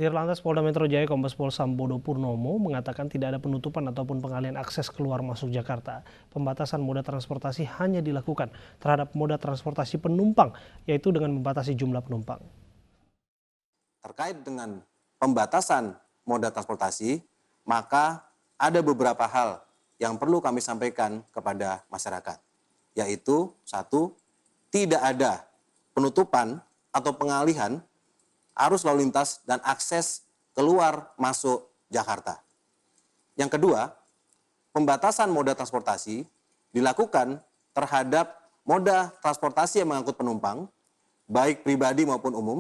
Dirlantas Polda Metro Jaya Kombes Pol Sambodo Purnomo mengatakan tidak ada penutupan ataupun pengalihan akses keluar masuk Jakarta. Pembatasan moda transportasi hanya dilakukan terhadap moda transportasi penumpang, yaitu dengan membatasi jumlah penumpang. Terkait dengan pembatasan moda transportasi, maka ada beberapa hal yang perlu kami sampaikan kepada masyarakat, yaitu satu, tidak ada penutupan atau pengalihan arus lalu lintas dan akses keluar masuk Jakarta. Yang kedua, pembatasan moda transportasi dilakukan terhadap moda transportasi yang mengangkut penumpang, baik pribadi maupun umum,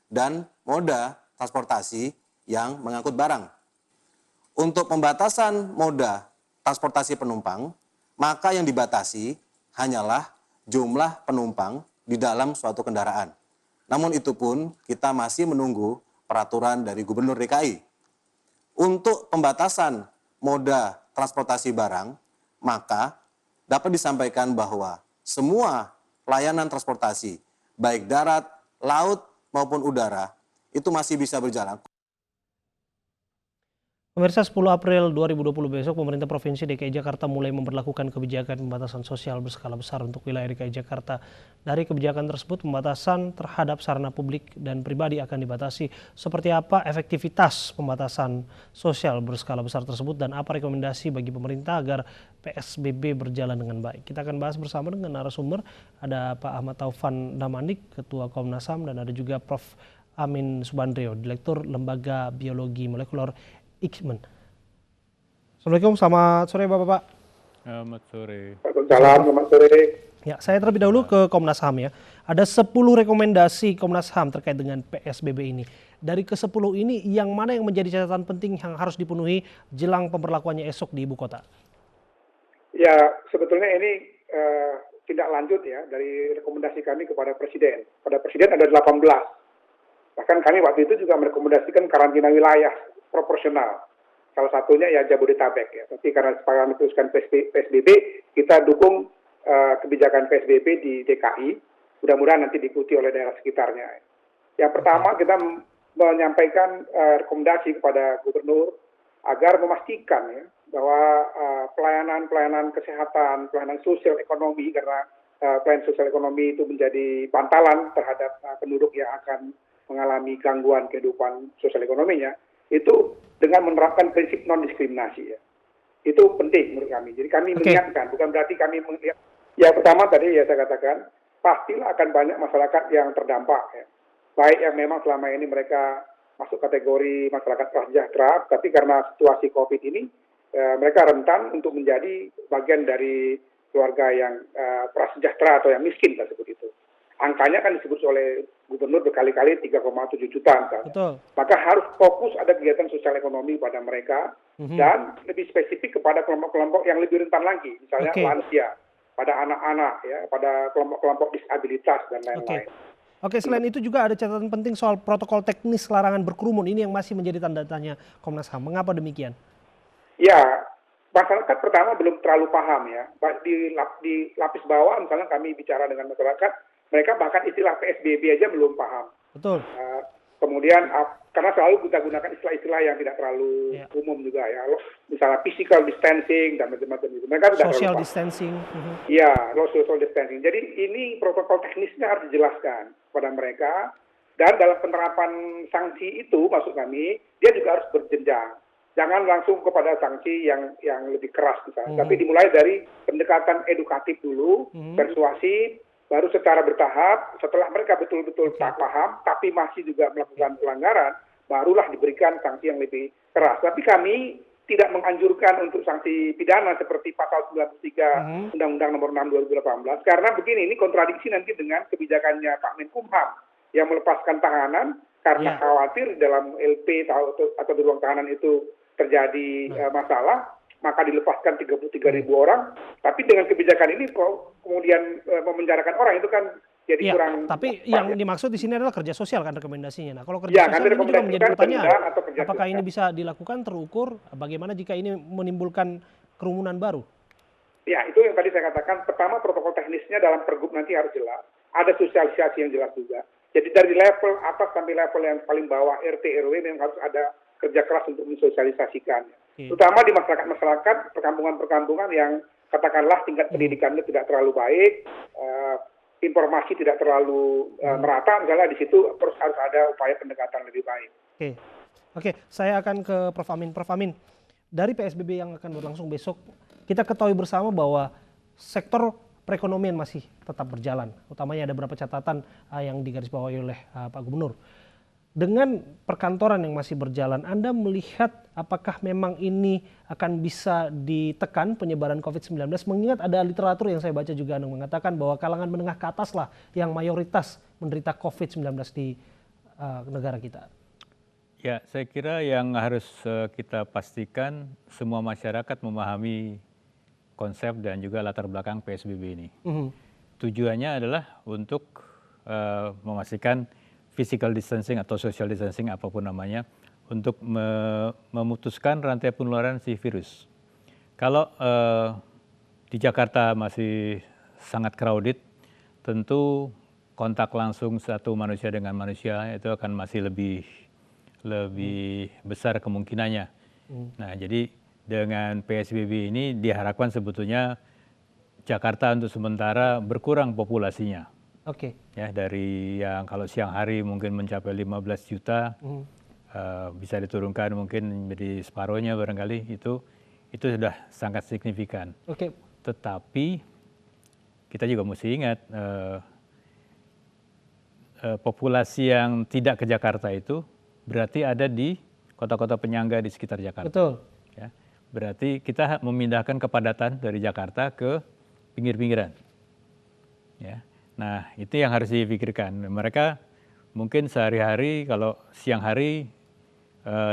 dan moda transportasi yang mengangkut barang. Untuk pembatasan moda transportasi penumpang, maka yang dibatasi hanyalah jumlah penumpang di dalam suatu kendaraan. Namun itu pun kita masih menunggu peraturan dari Gubernur DKI. Untuk pembatasan moda transportasi barang, maka dapat disampaikan bahwa semua layanan transportasi, baik darat, laut, maupun udara, itu masih bisa berjalan. Pemirsa, 10 April 2020 besok pemerintah Provinsi DKI Jakarta mulai memberlakukan kebijakan pembatasan sosial berskala besar untuk wilayah DKI Jakarta. Dari kebijakan tersebut, pembatasan terhadap sarana publik dan pribadi akan dibatasi. Seperti apa efektivitas pembatasan sosial berskala besar tersebut dan apa rekomendasi bagi pemerintah agar PSBB berjalan dengan baik. Kita akan bahas bersama dengan narasumber, ada Pak Ahmad Taufan Damanik, Ketua Komnas HAM, dan ada juga Prof. Amin Subandrio, Direktur Lembaga Biologi Molekuler Ikman. Assalamualaikum, selamat sore Bapak-Bapak. Selamat sore. Waalaikumsalam, selamat sore. Ya, saya terlebih dahulu ke Komnas HAM ya. Ada 10 rekomendasi Komnas HAM terkait dengan PSBB ini. Dari ke-10 ini, yang mana yang menjadi catatan penting yang harus dipenuhi jelang pemberlakuannya esok di Ibu Kota? Ya, sebetulnya ini tindak lanjut ya dari rekomendasi kami kepada Presiden. Pada Presiden ada 18. Bahkan kami waktu itu juga merekomendasikan karantina wilayah proporsional. Salah satunya ya Jabodetabek ya. Tapi karena sepakat meneruskan PSBB, kita dukung kebijakan PSBB di DKI. Mudah-mudahan nanti diikuti oleh daerah sekitarnya. Yang pertama kita menyampaikan rekomendasi kepada Gubernur agar memastikan ya bahwa pelayanan kesehatan, pelayanan sosial ekonomi, karena pelayanan sosial ekonomi itu menjadi bantalan terhadap penduduk yang akan mengalami gangguan kehidupan sosial ekonominya, itu dengan menerapkan prinsip non-diskriminasi ya. Itu penting menurut kami. Jadi kami mengingatkan, bukan berarti kami melihat. Ya pertama tadi ya saya katakan, pastilah akan banyak masyarakat yang terdampak ya. Baik yang memang selama ini mereka masuk kategori masyarakat prasejahtera, tapi karena situasi COVID ini, mereka rentan untuk menjadi bagian dari keluarga yang prasejahtera atau yang miskin, kita sebut itu. Angkanya kan disebut oleh Gubernur berkali-kali 3,7 juta misalnya. Betul. Maka harus fokus ada kegiatan sosial ekonomi pada mereka dan lebih spesifik kepada kelompok-kelompok yang lebih rentan lagi, misalnya lansia, pada anak-anak ya, pada kelompok-kelompok disabilitas dan lain-lain. Oke, selain itu juga ada catatan penting soal protokol teknis larangan berkerumun. Ini yang masih menjadi tanda tanya Komnas HAM. Mengapa demikian? Ya, masyarakat pertama belum terlalu paham ya. Di lapis bawah misalnya kami bicara dengan masyarakat, mereka bahkan istilah PSBB aja belum paham. Betul. Kemudian karena selalu kita gunakan istilah-istilah yang tidak terlalu umum juga ya. Misalnya physical distancing dan macam-macam itu. Mereka tidak social terlalu distancing. Iya, social distancing. Jadi ini protokol teknisnya harus dijelaskan kepada mereka. Dan dalam penerapan sanksi itu, maksud kami, dia juga harus berjenjang. Jangan langsung kepada sanksi yang lebih keras misalnya. Tapi dimulai dari pendekatan edukatif dulu, persuasif, baru secara bertahap, setelah mereka betul-betul tak paham, tapi masih juga melakukan pelanggaran, barulah diberikan sanksi yang lebih keras. Tapi kami tidak menganjurkan untuk sanksi pidana seperti pasal 93 Undang-Undang Nomor 6 2018, karena begini, ini kontradiksi nanti dengan kebijakannya Pak Menkumham yang melepaskan tahanan karena khawatir dalam LP atau di ruang tahanan itu terjadi masalah, maka dilepaskan 33.000 orang. Tapi dengan kebijakan ini kemudian memenjarakan orang, itu kan jadi kurang. Tapi yang dimaksud di sini adalah kerja sosial kan rekomendasinya. Nah, kalau kerja sosial ini juga menjadi pertanyaan. Apakah ini bisa dilakukan terukur? Bagaimana jika ini menimbulkan kerumunan baru? Ya, itu yang tadi saya katakan. Pertama, protokol teknisnya dalam pergub nanti harus jelas. Ada sosialisasi yang jelas juga. Jadi dari level atas sampai level yang paling bawah RT RW memang harus ada kerja keras untuk mensosialisasikan. Terutama di masyarakat perkampungan-perkampungan yang katakanlah tingkat pendidikannya tidak terlalu baik, informasi tidak terlalu merata, misalnya di situ harus ada upaya pendekatan lebih baik. Oke, saya akan ke Prof. Amin. Prof. Amin, dari PSBB yang akan berlangsung besok, kita ketahui bersama bahwa sektor perekonomian masih tetap berjalan. Utamanya ada beberapa catatan yang digarisbawahi oleh Pak Gubernur. Dengan perkantoran yang masih berjalan, Anda melihat apakah memang ini akan bisa ditekan penyebaran COVID-19? Mengingat ada literatur yang saya baca juga yang mengatakan bahwa kalangan menengah ke atas lah yang mayoritas menderita COVID-19 di negara kita. Ya, saya kira yang harus kita pastikan semua masyarakat memahami konsep dan juga latar belakang PSBB ini. Tujuannya adalah untuk memastikan physical distancing atau social distancing apapun namanya untuk memutuskan rantai penularan si virus. Kalau di Jakarta masih sangat crowded, tentu kontak langsung satu manusia dengan manusia itu akan masih lebih besar kemungkinannya. Nah, jadi dengan PSBB ini diharapkan sebetulnya Jakarta untuk sementara berkurang populasinya. Ya, dari yang kalau siang hari mungkin mencapai 15 juta, bisa diturunkan mungkin menjadi separuhnya barangkali, itu sudah sangat signifikan. Tetapi kita juga mesti ingat populasi yang tidak ke Jakarta itu berarti ada di kota-kota penyangga di sekitar Jakarta. Betul. Ya, berarti kita memindahkan kepadatan dari Jakarta ke pinggir-pinggiran. Ya. Nah, itu yang harus dipikirkan. Mereka mungkin sehari-hari kalau siang hari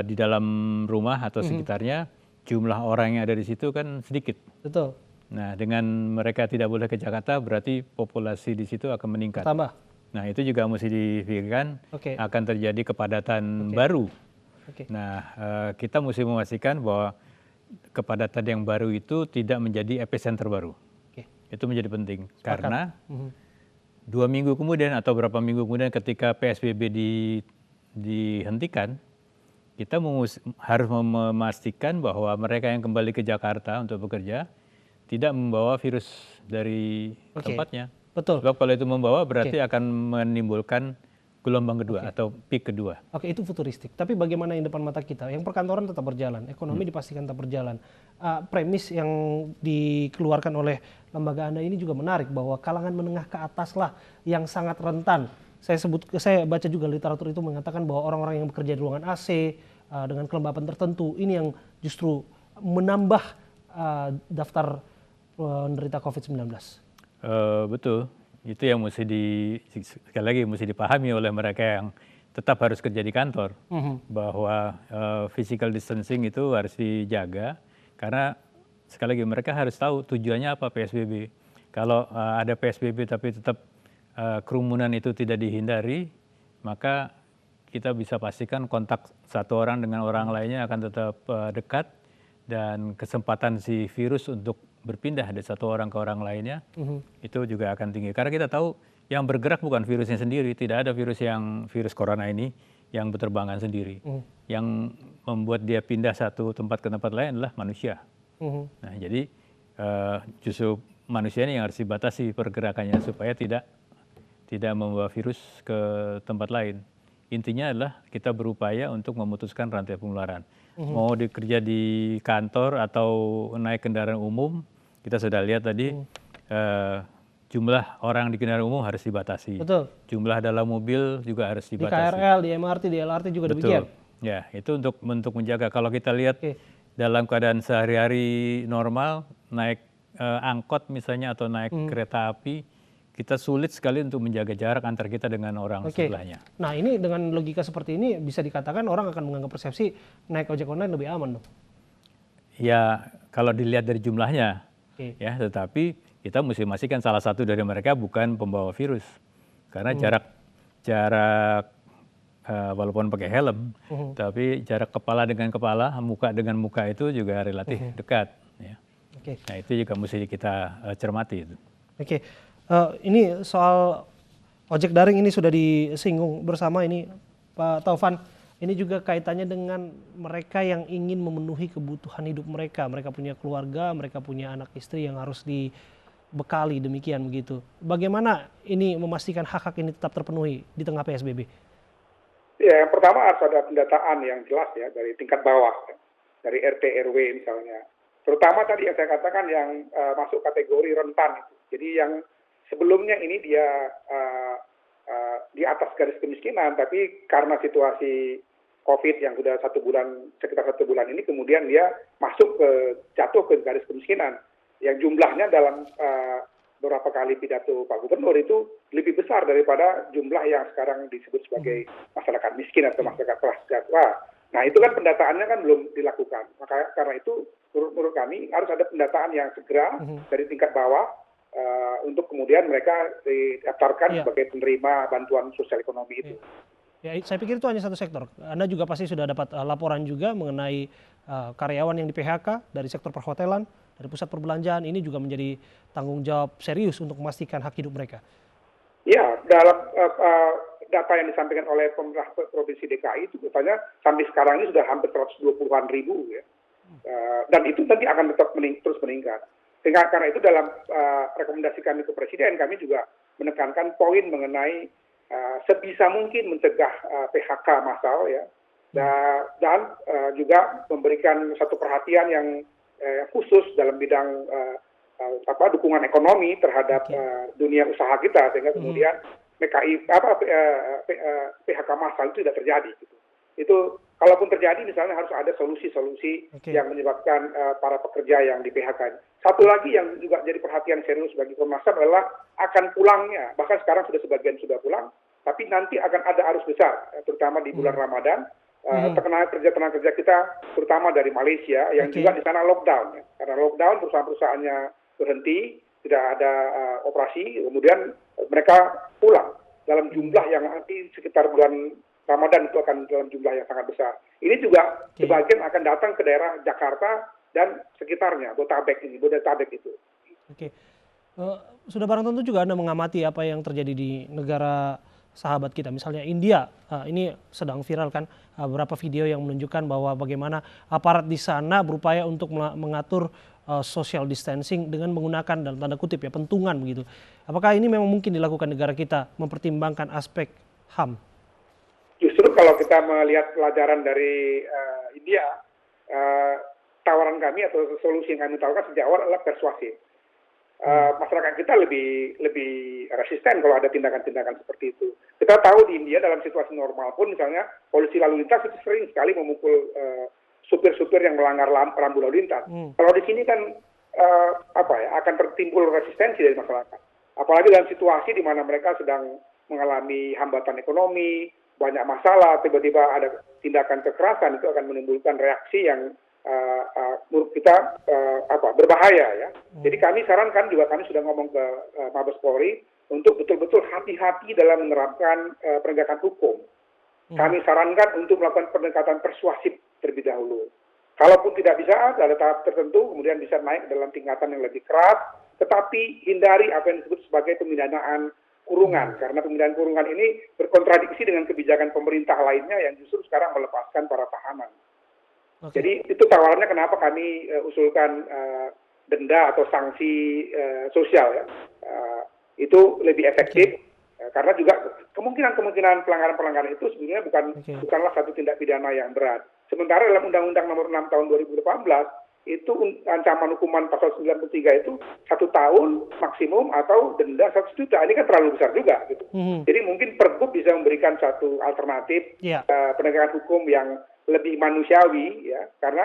di dalam rumah atau sekitarnya jumlah orang yang ada di situ kan sedikit. Betul. Nah, dengan mereka tidak boleh ke Jakarta berarti populasi di situ akan meningkat. Tambah. Nah, itu juga mesti dipikirkan akan terjadi kepadatan baru. Nah, kita mesti memastikan bahwa kepadatan yang baru itu tidak menjadi epicenter baru. Itu menjadi penting. Karena 2 minggu kemudian atau berapa minggu kemudian ketika PSBB dihentikan, kita harus memastikan bahwa mereka yang kembali ke Jakarta untuk bekerja tidak membawa virus dari tempatnya. Betul. Sebab kalau itu membawa berarti akan menimbulkan gelombang kedua atau peak kedua. Itu futuristik. Tapi bagaimana yang depan mata kita? Yang perkantoran tetap berjalan, ekonomi dipastikan tetap berjalan. Premis yang dikeluarkan oleh lembaga Anda ini juga menarik bahwa kalangan menengah ke atas lah yang sangat rentan. Saya baca juga literatur itu mengatakan bahwa orang-orang yang bekerja di ruangan AC dengan kelembapan tertentu ini yang justru menambah daftar penderita COVID-19. Betul. Itu yang sekali lagi mesti dipahami oleh mereka yang tetap harus kerja di kantor, bahwa physical distancing itu harus dijaga karena sekali lagi mereka harus tahu tujuannya apa PSBB. Kalau ada PSBB tapi tetap kerumunan itu tidak dihindari, maka kita bisa pastikan kontak satu orang dengan orang lainnya akan tetap dekat dan kesempatan si virus untuk berpindah dari satu orang ke orang lainnya itu juga akan tinggi. Karena kita tahu yang bergerak bukan virusnya sendiri, tidak ada virus corona ini yang berterbangan sendiri. Yang membuat dia pindah satu tempat ke tempat lain adalah manusia. Nah, jadi justru manusia ini yang harus dibatasi pergerakannya supaya tidak membawa virus ke tempat lain. Intinya adalah kita berupaya untuk memutuskan rantai penularan. Mau dikerja di kantor atau naik kendaraan umum, kita sudah lihat tadi jumlah orang di kendaraan umum harus dibatasi. Betul. Jumlah dalam mobil juga harus dibatasi. Di KRL, di MRT, di LRT juga demikian. Ya, itu untuk menjaga. Kalau kita lihat dalam keadaan sehari-hari normal, naik angkot misalnya atau naik kereta api, kita sulit sekali untuk menjaga jarak antar kita dengan orang sebelahnya. Nah, ini dengan logika seperti ini bisa dikatakan orang akan menganggap persepsi naik ojek online lebih aman dong. Ya, kalau dilihat dari jumlahnya, ya, tetapi kita mesti memastikan salah satu dari mereka bukan pembawa virus. Karena jarak walaupun pakai helm, tapi jarak kepala dengan kepala, muka dengan muka itu juga relatif dekat. Ya. Nah, itu juga mesti kita cermati itu. Ini soal Ojek daring ini sudah disinggung bersama ini Pak Taufan. Ini juga kaitannya dengan mereka yang ingin memenuhi kebutuhan hidup mereka. Mereka punya keluarga, mereka punya anak istri yang harus dibekali demikian begitu. Bagaimana ini memastikan hak-hak ini tetap terpenuhi di tengah PSBB? Ya, yang pertama harus ada pendataan yang jelas ya dari tingkat bawah, ya, dari RT RW misalnya. Terutama tadi yang saya katakan yang masuk kategori rentan. Jadi yang sebelumnya ini dia di atas garis kemiskinan, tapi karena situasi COVID yang sudah sekitar satu bulan ini, kemudian dia jatuh ke garis kemiskinan. Yang jumlahnya dalam beberapa kali pidato Pak Gubernur itu lebih besar daripada jumlah yang sekarang disebut sebagai masyarakat miskin atau masyarakat kelas sejahtera. Nah itu kan pendataannya kan belum dilakukan. Maka karena itu menurut kami harus ada pendataan yang segera dari tingkat bawah untuk kemudian mereka didaftarkan sebagai penerima bantuan sosial ekonomi itu. Ya, saya pikir itu hanya satu sektor. Anda juga pasti sudah dapat laporan juga mengenai karyawan yang di PHK dari sektor perhotelan, dari pusat perbelanjaan. Ini juga menjadi tanggung jawab serius untuk memastikan hak hidup mereka. Ya, dalam data yang disampaikan oleh pemerintah Provinsi DKI itu katanya sampai sekarang ini sudah hampir 120-an ribu ya. Dan itu nanti akan tetap terus meningkat. Sehingga karena itu dalam rekomendasi kami ke Presiden, kami juga menekankan poin mengenai sebisa mungkin mencegah PHK massal ya, dan juga memberikan satu perhatian yang khusus dalam bidang dukungan ekonomi terhadap dunia usaha kita, sehingga kemudian PHK massal itu tidak terjadi. Gitu. Itu kalaupun terjadi misalnya harus ada solusi-solusi yang menyebabkan para pekerja yang di PHK. Satu lagi yang juga jadi perhatian serius bagi Komnas HAM adalah akan pulangnya, bahkan sekarang sebagian sudah pulang, tapi nanti akan ada arus besar, terutama di bulan Ramadan. Tenaga kerja kita, terutama dari Malaysia, yang juga di sana lockdown. Ya. Karena lockdown, perusahaan-perusahaannya berhenti, tidak ada operasi, kemudian mereka pulang dalam jumlah yang nanti sekitar bulan Ramadan itu akan dalam jumlah yang sangat besar. Ini juga sebagian akan datang ke daerah Jakarta dan sekitarnya, Bodetabek itu. Oke. Sudah barang tentu juga Anda mengamati apa yang terjadi di negara sahabat kita, misalnya India. Ini sedang viral kan beberapa video yang menunjukkan bahwa bagaimana aparat di sana berupaya untuk mengatur social distancing dengan menggunakan dalam tanda kutip ya pentungan begitu. Apakah ini memang mungkin dilakukan negara kita mempertimbangkan aspek HAM? Justru kalau kita melihat pelajaran dari India, tawaran kami atau solusi yang kami tawarkan sejak awal adalah persuasif. Masyarakat kita lebih resisten kalau ada tindakan-tindakan seperti itu. Kita tahu di India dalam situasi normal pun misalnya polisi lalu lintas itu sering sekali memukul supir-supir yang melanggar rambu lalu lintas. Kalau di sini kan akan tertimbul resistensi dari masyarakat. Apalagi dalam situasi di mana mereka sedang mengalami hambatan ekonomi, banyak masalah, tiba-tiba ada tindakan kekerasan, itu akan menimbulkan reaksi yang menurut kita berbahaya ya. Jadi kami sarankan juga, kami sudah ngomong ke Mabes Polri untuk betul-betul hati-hati dalam menerapkan penegakan hukum. Kami sarankan untuk melakukan pendekatan persuasif terlebih dahulu. Kalaupun tidak bisa, ada tahap tertentu, kemudian bisa naik dalam tingkatan yang lebih keras, tetapi hindari apa yang disebut sebagai pemindanaan kurungan, karena pemindahan kurungan ini berkontradiksi dengan kebijakan pemerintah lainnya yang justru sekarang melepaskan para tahanan. Jadi itu tawarannya kenapa kami usulkan denda atau sanksi sosial ya. Itu lebih efektif karena juga kemungkinan pelanggaran-pelanggaran itu sebenarnya bukanlah satu tindak pidana yang berat. Sementara dalam Undang-Undang Nomor 6 Tahun 2018 itu ancaman hukuman pasal 93 itu 1 tahun maksimum atau denda 100 juta. Ini kan terlalu besar juga gitu. Jadi mungkin Pergub bisa memberikan satu alternatif penegakan hukum yang lebih manusiawi ya, karena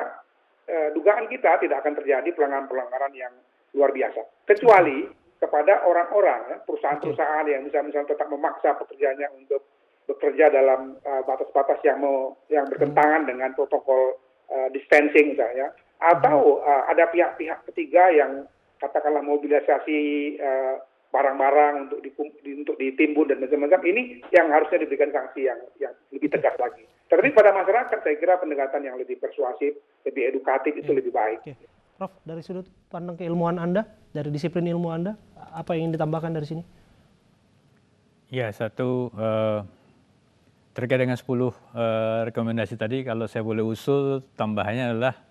dugaan kita tidak akan terjadi pelanggaran-pelanggaran yang luar biasa. Kecuali kepada orang-orang, perusahaan-perusahaan yang misalnya tetap memaksa pekerjaannya untuk bekerja dalam batas-batas yang bertentangan dengan protokol distancing misalnya, atau ada pihak-pihak ketiga yang katakanlah mobilisasi barang-barang untuk ditimbun dan macam-macam, ini yang harusnya diberikan sanksi yang lebih tegas lagi. Tapi pada masyarakat saya kira pendekatan yang lebih persuasif, lebih edukatif itu lebih baik. Prof, dari sudut pandang keilmuan Anda, dari disiplin ilmu Anda, apa yang ingin ditambahkan dari sini? Ya, satu terkait dengan 10 rekomendasi tadi, kalau saya boleh usul, tambahannya adalah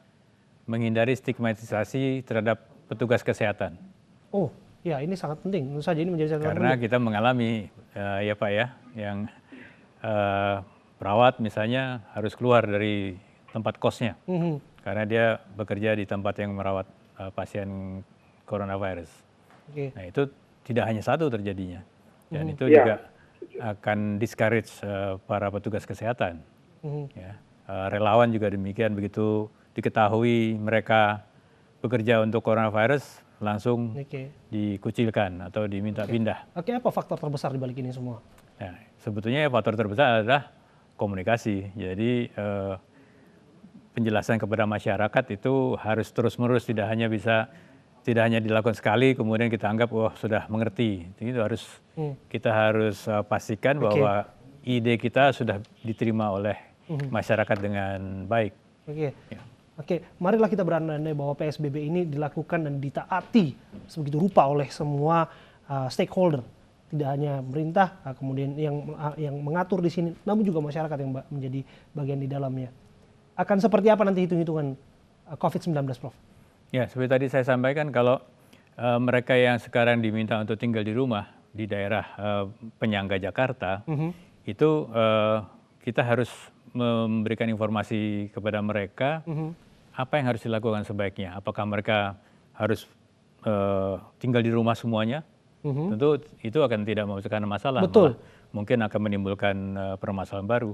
menghindari stigmatisasi terhadap petugas kesehatan. Oh, ya ini sangat penting. Tentu saja ini menjadi catatan Karena penting. kita mengalami, ya Pak ya, yang perawat misalnya harus keluar dari tempat kosnya. Karena dia bekerja di tempat yang merawat pasien coronavirus. Oke. Nah itu tidak hanya satu terjadinya. Dan itu Ya, juga akan discourage para petugas kesehatan. Ya. Relawan juga demikian, begitu diketahui mereka bekerja untuk coronavirus, langsung Oke. dikucilkan atau diminta pindah. Oke, apa faktor terbesar di balik ini semua? Nah, sebetulnya faktor terbesar adalah komunikasi. Jadi penjelasan kepada masyarakat itu harus terus-menerus, tidak hanya dilakukan sekali kemudian kita anggap wah sudah mengerti. Itu harus kita harus pastikan bahwa ide kita sudah diterima oleh masyarakat dengan baik. Oke. Oke, marilah kita berandai bahwa PSBB ini dilakukan dan ditaati sebegitu rupa oleh semua stakeholder, tidak hanya pemerintah, kemudian yang mengatur di sini, namun juga masyarakat yang menjadi bagian di dalamnya. Akan seperti apa nanti hitung-hitungan COVID-19, Prof? Ya, seperti tadi saya sampaikan, kalau mereka yang sekarang diminta untuk tinggal di rumah di daerah penyangga Jakarta, itu kita harus memberikan informasi kepada mereka apa yang harus dilakukan sebaiknya. Apakah mereka harus tinggal di rumah semuanya? Tentu itu akan tidak memecahkan masalah. Betul. Mungkin akan menimbulkan permasalahan baru.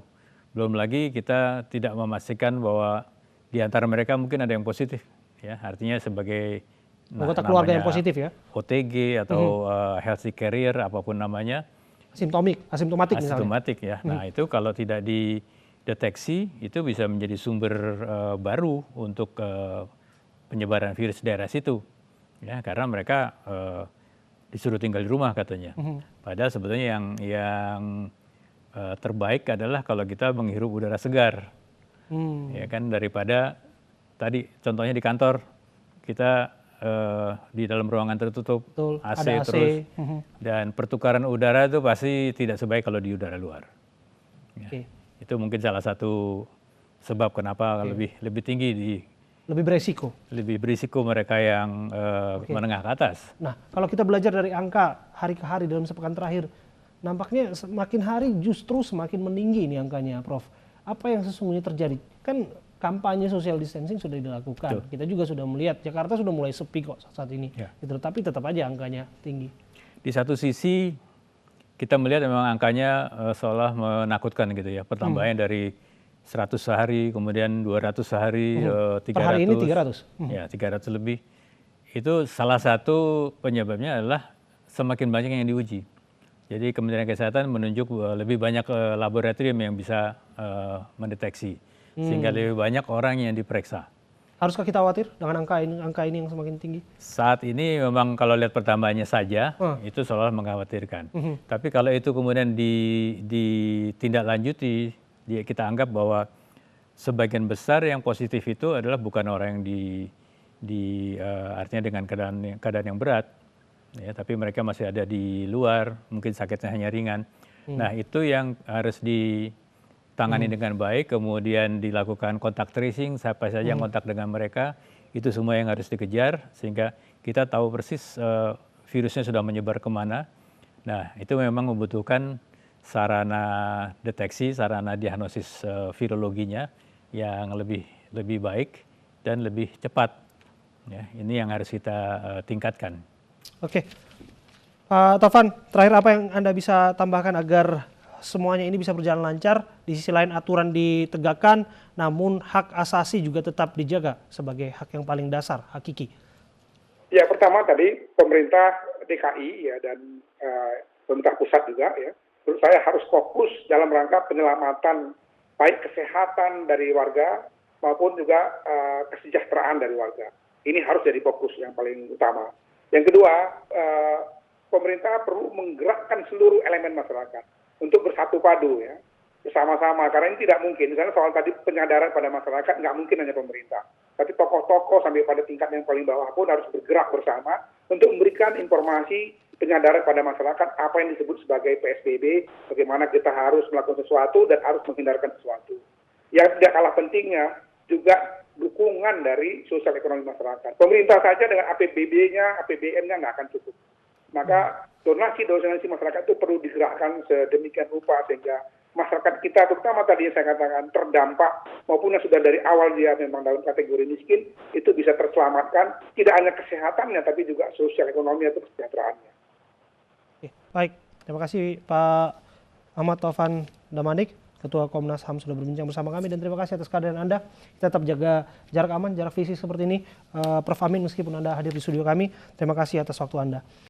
Belum lagi kita tidak memastikan bahwa di antara mereka mungkin ada yang positif. Ya, artinya sebagai anggota keluarga yang positif ya? OTG atau healthy carrier, apapun namanya. Asimptomatik misalnya. Asimptomatik ya. Nah itu kalau tidak dideteksi, itu bisa menjadi sumber baru untuk penyebaran virus daerah situ. Ya, karena mereka disuruh tinggal di rumah katanya. Padahal sebetulnya yang terbaik adalah kalau kita menghirup udara segar. Ya kan, daripada tadi contohnya di kantor kita di dalam ruangan tertutup, Betul, AC ada AC. terus, dan pertukaran udara itu pasti tidak sebaik kalau di udara luar. Ya. Itu mungkin salah satu sebab kenapa lebih tinggi lebih berisiko mereka yang menengah ke atas. Nah, kalau kita belajar dari angka hari ke hari dalam sepekan terakhir, nampaknya semakin hari justru semakin meninggi ini angkanya, Prof. Apa yang sesungguhnya terjadi? Kan kampanye social distancing sudah dilakukan. Kita juga sudah melihat Jakarta sudah mulai sepi kok saat ini. Ya. Gitu, tapi tetap aja angkanya tinggi. Di satu sisi kita melihat memang angkanya seolah menakutkan gitu ya. Pertambahannya dari 100 sehari, kemudian 200 sehari, 300. Per hari ini 300? Ya, 300 lebih. Itu salah satu penyebabnya adalah semakin banyak yang diuji. Jadi Kementerian Kesehatan menunjuk lebih banyak laboratorium yang bisa mendeteksi. Sehingga lebih banyak orang yang diperiksa. Haruskah kita khawatir dengan angka ini yang semakin tinggi? Saat ini memang kalau lihat pertambahannya saja, itu seolah mengkhawatirkan. Tapi kalau itu kemudian ditindaklanjuti, kita anggap bahwa sebagian besar yang positif itu adalah bukan orang yang artinya dengan keadaan yang berat, ya, tapi mereka masih ada di luar, mungkin sakitnya hanya ringan. Nah itu yang harus ditangani dengan baik, kemudian dilakukan kontak tracing, siapa saja yang kontak dengan mereka, itu semua yang harus dikejar, sehingga kita tahu persis virusnya sudah menyebar kemana. Nah itu memang membutuhkan sarana deteksi, sarana diagnosis virologinya yang lebih baik dan lebih cepat. Ya, ini yang harus kita tingkatkan. Oke, Pak Taufan, terakhir apa yang Anda bisa tambahkan agar semuanya ini bisa berjalan lancar, di sisi lain aturan ditegakkan, namun hak asasi juga tetap dijaga sebagai hak yang paling dasar, hakiki? Ya, pertama tadi pemerintah DKI ya dan pemerintah pusat juga ya, menurut saya harus fokus dalam rangka penyelamatan baik kesehatan dari warga maupun juga kesejahteraan dari warga. Ini harus jadi fokus yang paling utama. Yang kedua, pemerintah perlu menggerakkan seluruh elemen masyarakat untuk bersatu padu ya, bersama-sama. Karena ini tidak mungkin, misalnya soal tadi penyadaran pada masyarakat, nggak mungkin hanya pemerintah. Tapi tokoh-tokoh sampai pada tingkat yang paling bawah pun harus bergerak bersama untuk memberikan informasi penyadaran pada masyarakat apa yang disebut sebagai PSBB, bagaimana kita harus melakukan sesuatu dan harus menghindarkan sesuatu. Yang tidak kalah pentingnya juga dukungan dari sosial ekonomi masyarakat. Pemerintah saja dengan APBD-nya, APBN-nya nggak akan cukup. Maka donasi masyarakat itu perlu digerakkan sedemikian rupa sehingga masyarakat kita, terutama tadi yang saya katakan terdampak maupun yang sudah dari awal dia memang dalam kategori miskin, itu bisa terselamatkan, tidak hanya kesehatannya tapi juga sosial ekonomi atau kesejahteraannya. Oke, baik, terima kasih Pak Ahmad Taufan Damanik, Ketua Komnas HAM sudah berbincang bersama kami, dan terima kasih atas kehadiran Anda. Kita tetap jaga jarak aman, jarak fisik seperti ini. Prof. Amin, meskipun Anda hadir di studio kami, terima kasih atas waktu Anda.